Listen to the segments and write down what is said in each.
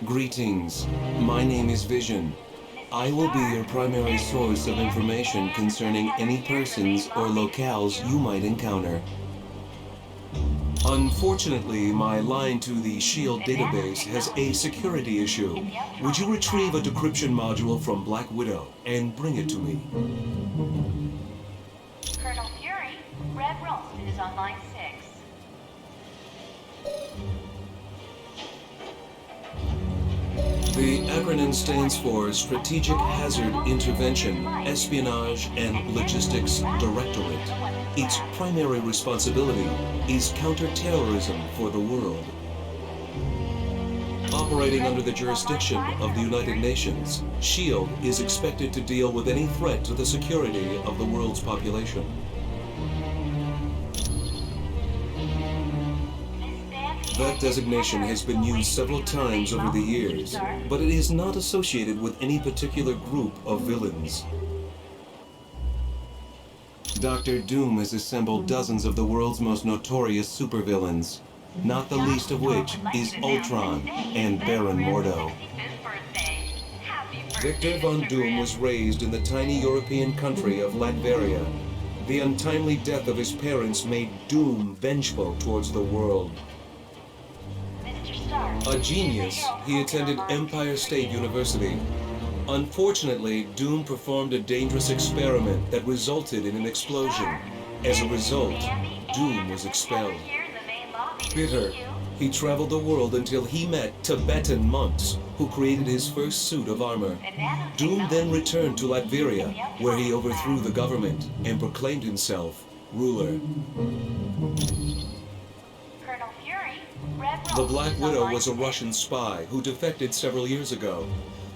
Greetings. My name is Vision. I will be your primary source of information concerning any persons or locales you might encounter. Unfortunately, my line to the SHIELD database has a security issue. Would you retrieve a decryption module from Black Widow and bring it to me? Colonel Fury, Red Ralston is on line 6. The acronym stands for Strategic Hazard Intervention, Espionage, and Logistics Directorate. Its primary responsibility is counterterrorism for the world. Operating under the jurisdiction of the United Nations, SHIELD is expected to deal with any threat to the security of the world's population. That designation has been used several times over the years, but it is not associated with any particular group of villains. Dr. Doom has assembled dozens of the world's most notorious supervillains, not the least of which is Ultron and Baron Mordo. Victor Von Doom was raised in the tiny European country of Latveria. The untimely death of his parents made Doom vengeful towards the world. A genius, he attended Empire State University. Unfortunately, Doom performed a dangerous experiment that resulted in an explosion. As a result, Doom was expelled. Bitter, he traveled the world until he met Tibetan monks, who created his first suit of armor. Doom then returned to Latveria, where he overthrew the government and proclaimed himself ruler. The Black Widow was a Russian spy who defected several years ago.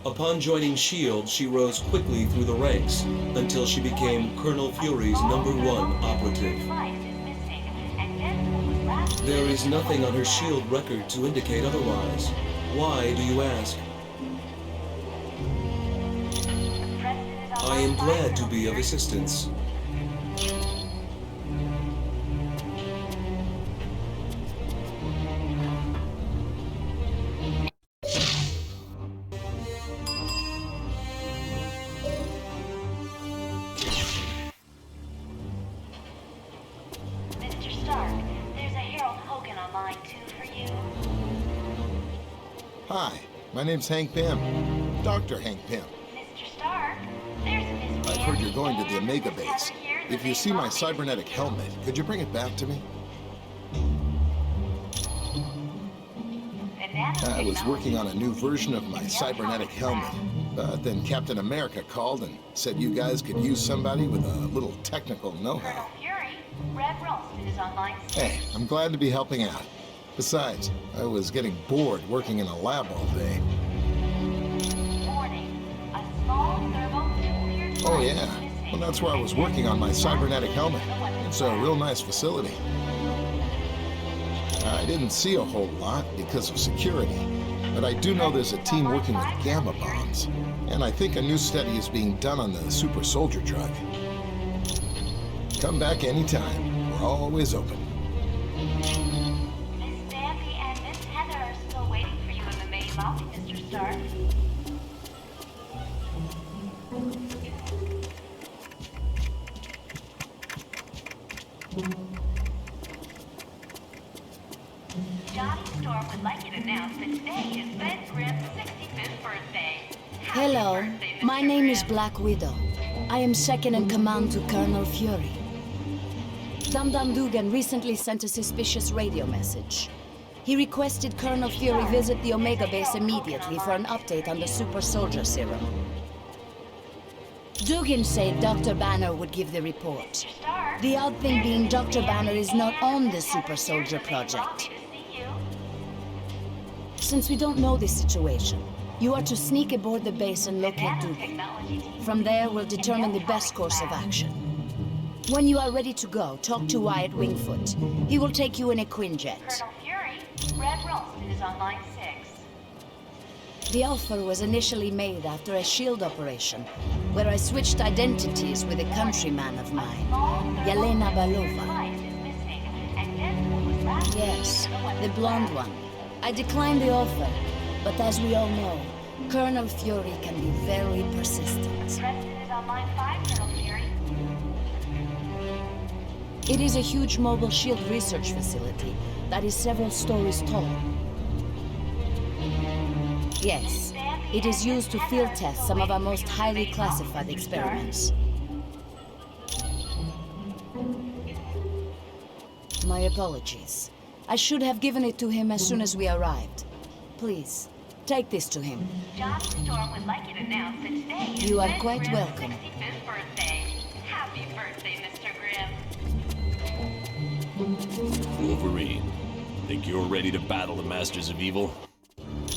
Upon joining SHIELD, she rose quickly through the ranks until she became Colonel Fury's #1 operative. There is nothing on her SHIELD record to indicate otherwise. Why, do you ask? I am glad to be of assistance. Hi, my name's Hank Pym. Dr. Hank Pym. Mr. Stark, there's a Miss I've heard you're going to the Omega base. If you see my cybernetic helmet, could you bring it back to me? I was working on a new version of my cybernetic helmet, but then Captain America called and said you guys could use somebody with a little technical know-how. Fury, Red Ralston is on line 6. Hey, I'm glad to be helping out. Besides, I was getting bored working in a lab all day. Warning, a small thermonuclear device Oh yeah, is missing. well that's where I was working on my cybernetic helmet. It's a real nice facility. I didn't see a whole lot because of security, but I do know there's a team working with gamma bombs, and I think a new study is being done on the super soldier drug. Come back anytime. We're always open. Miss Sandy and Miss Heather are still waiting for you in the main lobby, Mr. Stark. Johnny Storm would like you to announce that today is Ben Grimm's 65th birthday. Happy Hello, birthday, my Mr. name is Grimm. Black Widow. I am second in command to Colonel Fury. Dum-Dum Dugan recently sent a suspicious radio message. He requested Colonel Fury visit the Omega base immediately for an update on the super soldier serum. Dugan said Dr. Banner would give the report. The odd thing being Dr. Banner is not on the super soldier project. Since we don't know this situation, you are to sneak aboard the base and locate Dugan. From there, we'll determine the best course of action. When you are ready to go, talk to Wyatt Wingfoot. He will take you in a Quinjet. Colonel Fury, Red Ralston is on line 6. The offer was initially made after a SHIELD operation, where I switched identities with a countryman of mine, Yelena Balova. Yes, the blonde one. I declined the offer, But as we all know, Colonel Fury can be very persistent. Preston is on line 5, Colonel Fury. It is a huge mobile shield research facility that is several stories tall. Yes, it is used to field test some of our most highly classified experiments. My apologies. I should have given it to him as soon as we arrived. Please, take this to him. Johnny Storm would like you to announce that today is You are Ben quite Grimm's welcome. 65th birthday. Happy birthday, Mr. Grimm. Wolverine, think you're ready to battle the Masters of Evil?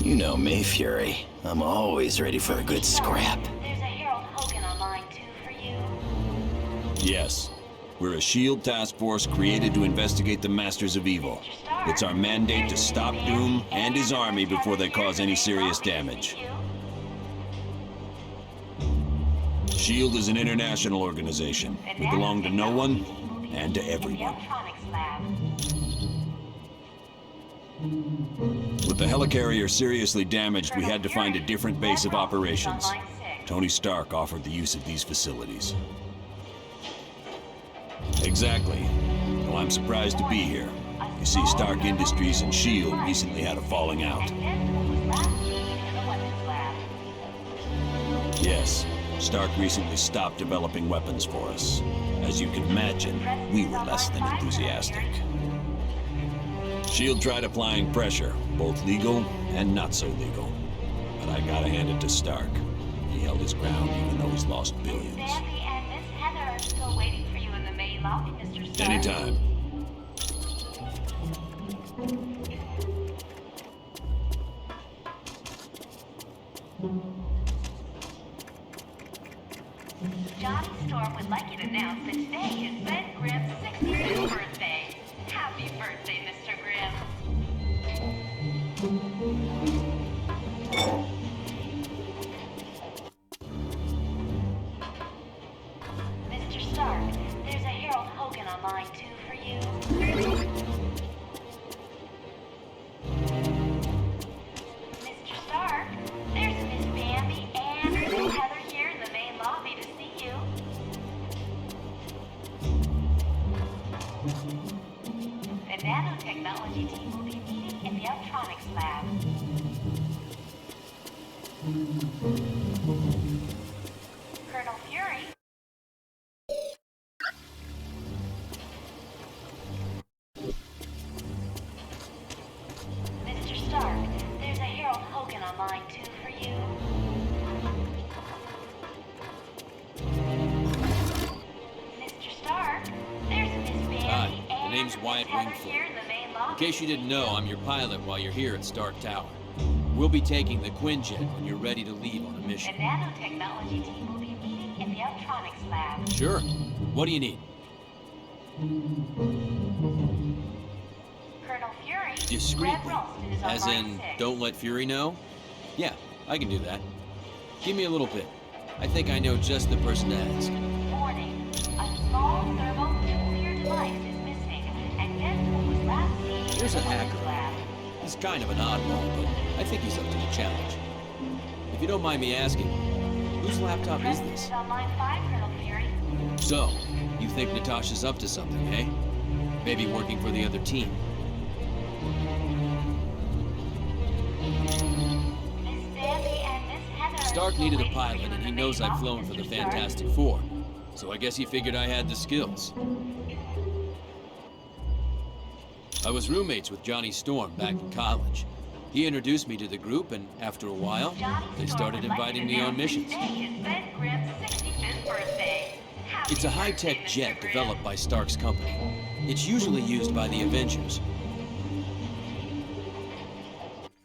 You know me, Fury. I'm always ready for a good scrap. There's a Harold Hogan on line 2 for you. Yes. We're a SHIELD task force created to investigate the Masters of Evil. It's our mandate to stop Doom and his army before they cause any serious damage. SHIELD is an international organization. We belong to no one and to everyone. With the helicarrier seriously damaged, we had to find a different base of operations. Tony Stark offered the use of these facilities. Exactly. Well, I'm surprised to be here. You see, Stark Industries and SHIELD recently had a falling out. Yes, Stark recently stopped developing weapons for us. As you can imagine, we were less than enthusiastic. SHIELD tried applying pressure, both legal and not so legal. But I gotta hand it to Stark. He held his ground even though he's lost billions. Sandy and Miss Heather are still waiting for you in the main lobby, Mr. Stark. Anytime. Johnny Storm would like you to announce that today is Ben Grimm's 65th birthday. Happy birthday, Mr. Grimm. Mr. Stark, there's a Harold Hogan on line 2 for you. Mr. Stark, there's Miss Bambi and Miss Heather here in the main lobby to see you. The nanotechnology team will be meeting in the electronics lab. Colonel Fury. Mr. Stark, there's a Harold Hogan on line 2 for you. Mr. Stark, there's Miss Bambi Hi, the and name's Miss Wyatt Heather Wingfoot. here in the main lobby. In case you didn't know, I'm your pilot while you're here at Stark Tower. We'll be taking the Quinjet when you're ready to leave on a The mission. nanotechnology team will be meeting in the electronics lab. Sure. What do you need? Colonel Fury, Discreetly. Red Ralston is on As line in, 6. don't let Fury know? Yeah, I can do that. Give me a little bit. I think I know just the person to ask. Warning, a small thermonuclear device is missing, and Deadpool was last seen There's in a the hacker. lab. He's kind of an oddball, but I think he's up to the challenge. If you don't mind me asking, whose laptop is Preston this? is on line 5, Colonel Fury. So, you think Natasha's up to something, eh? Maybe working for the other team. Miss Bambi and Miss Heather are Stark still needed a waiting for pilot, you in and the he main knows I've lobby, flown for the Mr. Stark. Fantastic Four. So I guess he figured I had the skills. I was roommates with Johnny Storm back in college. He introduced me to the group, and after a while, Johnny they Storm started would like inviting to me on announce that missions. Today is Ben Grimm's 65th birthday. Happy It's a birthday, high-tech Mr. jet Grimm. developed by Stark's company. It's usually used by the Avengers.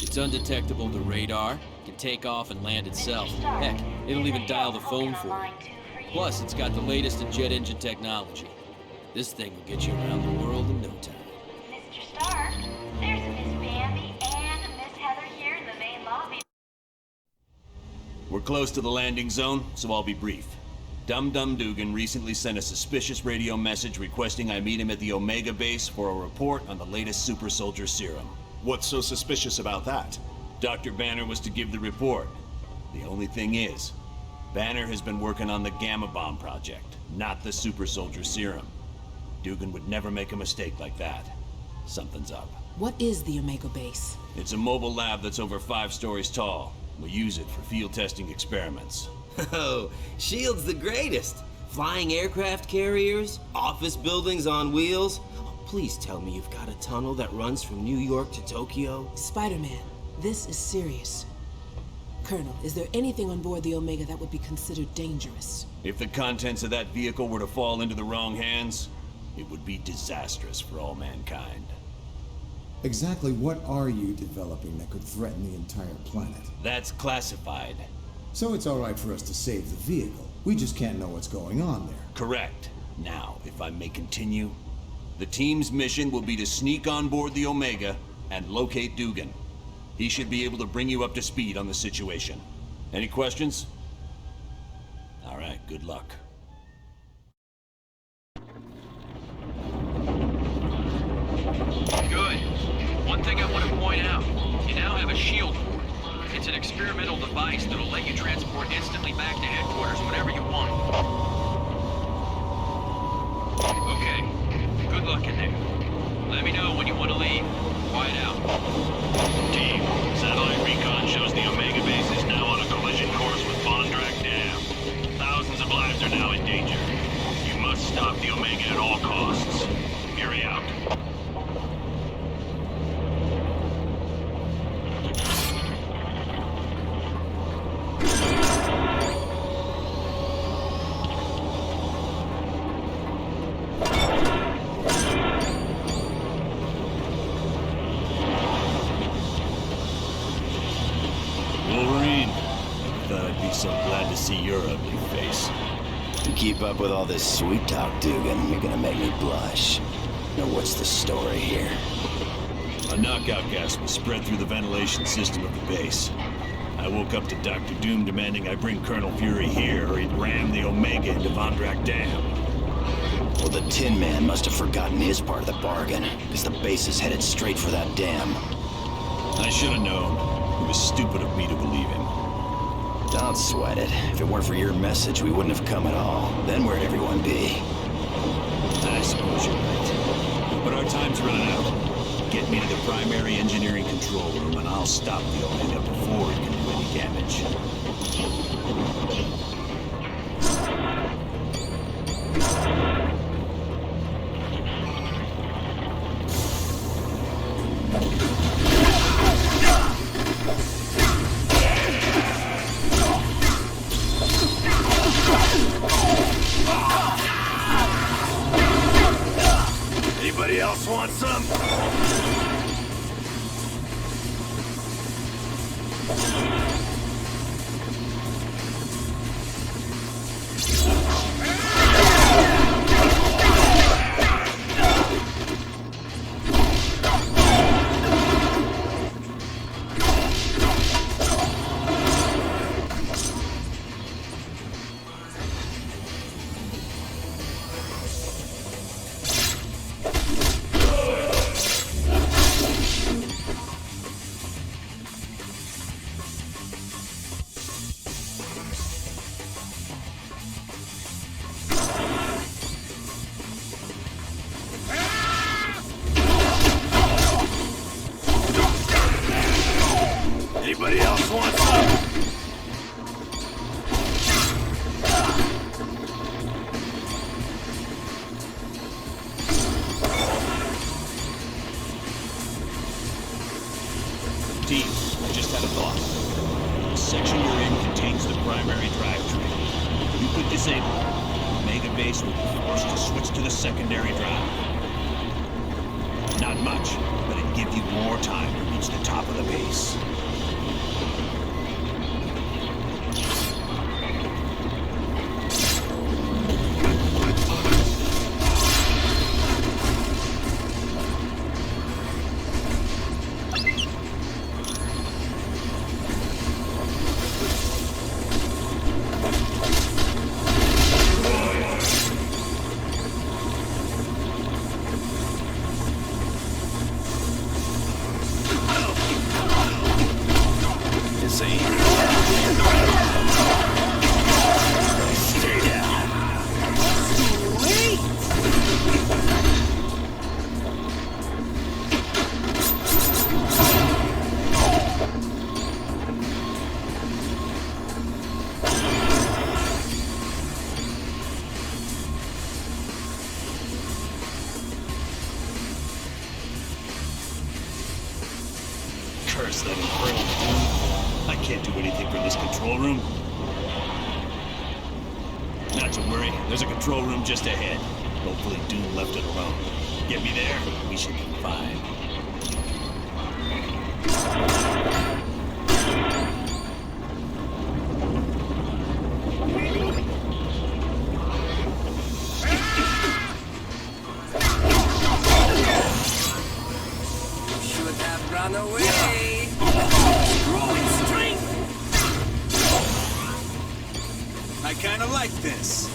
It's undetectable to radar, can take off and land itself. Mr. Stark, Heck, it'll there's even a dial the Harold phone Hogan for on you. line 2 for you. Plus, it's got the latest in jet engine technology. This thing will get you around the world in no time. Mr. Stark, there's Miss Bambi and Miss Heather here in the main lobby. We're close to the landing zone, so I'll be brief. Dum Dum Dugan recently sent a suspicious radio message requesting I meet him at the Omega base for a report on the latest super soldier serum. What's so suspicious about that? Dr. Banner was to give the report. The only thing is, Banner has been working on the Gamma Bomb project, not the Super Soldier Serum. Dugan would never make a mistake like that. Something's up. What is the Omega Base? It's a mobile lab that's over 5 stories tall. We use it for field testing experiments. Oh, S.H.I.E.L.D.'s the greatest. Flying aircraft carriers, office buildings on wheels. Oh, please tell me you've got a tunnel that runs from New York to Tokyo. Spider-Man, this is serious. Colonel, is there anything on board the Omega that would be considered dangerous? If the contents of that vehicle were to fall into the wrong hands, it would be disastrous for all mankind. Exactly what are you developing that could threaten the entire planet? That's classified. So it's all right for us to save the vehicle. We just can't know what's going on there. Correct. Now, if I may continue, the team's mission will be to sneak on board the Omega and locate Dugan. He should be able to bring you up to speed on the situation. Any questions? All right, good luck. Good. One thing I want to point out, you now have a shield port. It's an experimental device that'll let you transport instantly back to headquarters whenever you want. Okay, good luck in there. Let me know when you want to leave. Quiet out. Team, satellite recon shows the Omega base is now on a collision course with Bondrak Dam. Thousands of lives are now in danger. You must stop the Omega at all costs. Fury out. So glad to see your ugly face. To keep up with all this sweet talk, Dugan, you're gonna make me blush. Now what's the story here? A knockout gas was spread through the ventilation system of the base. I woke up to Dr. Doom demanding I bring Colonel Fury here or he'd ram the Omega into Bondrak Dam. Well, the Tin Man must have forgotten his part of the bargain, because the base is headed straight for that dam. I should have known. It was stupid of me to believe him. Don't sweat it. If it weren't for your message, we wouldn't have come at all. Then where'd everyone be? I suppose you're right. But our time's running out. Get me to the primary engineering control room and I'll stop the Omega before it can do any damage. Anybody else want some? Anybody else want some? Team, I just had a thought. The section you're in contains the primary drivetrain. You could disable it. Omega Base will be forced to switch to the secondary drive. Not much, but it'd give you more time to reach the top of the base. Stay down. Curse that infernal Doom. I can't do anything from this control room. Not to worry, there's a control room just ahead. Hopefully Doom left it alone. Get me there, we should be fine. Should have run away. Growing strength! I kinda like this.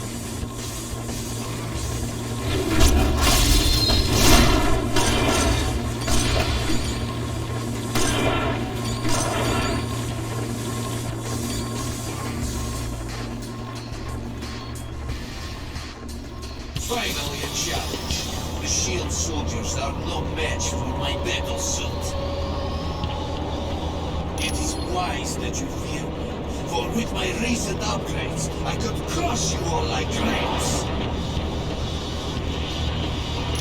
Finally a challenge. The shield soldiers are no match for my battle suit. It is wise that you fear me, for with my recent upgrades, I could crush you all like grapes.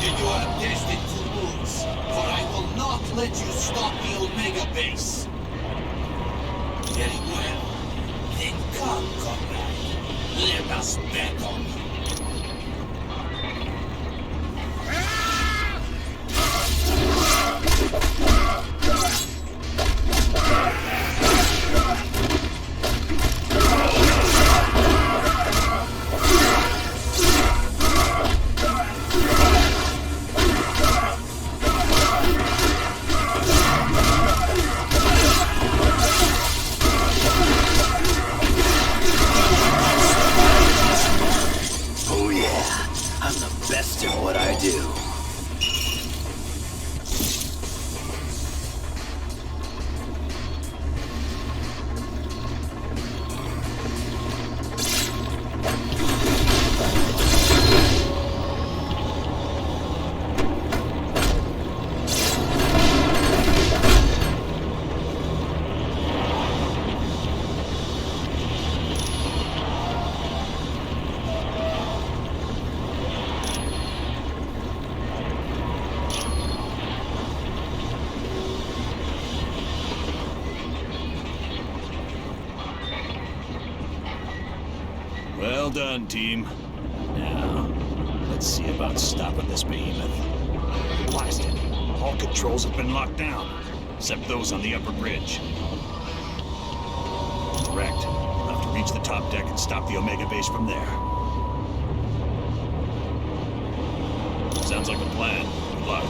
You are destined to lose, for I will not let you stop the Omega base. Very well. Then come, comrade. Let us battle. Oh yeah, I'm the best at what I do. Well done, team. Now, let's see about stopping this behemoth. Blasted. All controls have been locked down, except those on the upper bridge. Correct. We'll have to reach the top deck and stop the Omega base from there. Sounds like a plan. Good luck.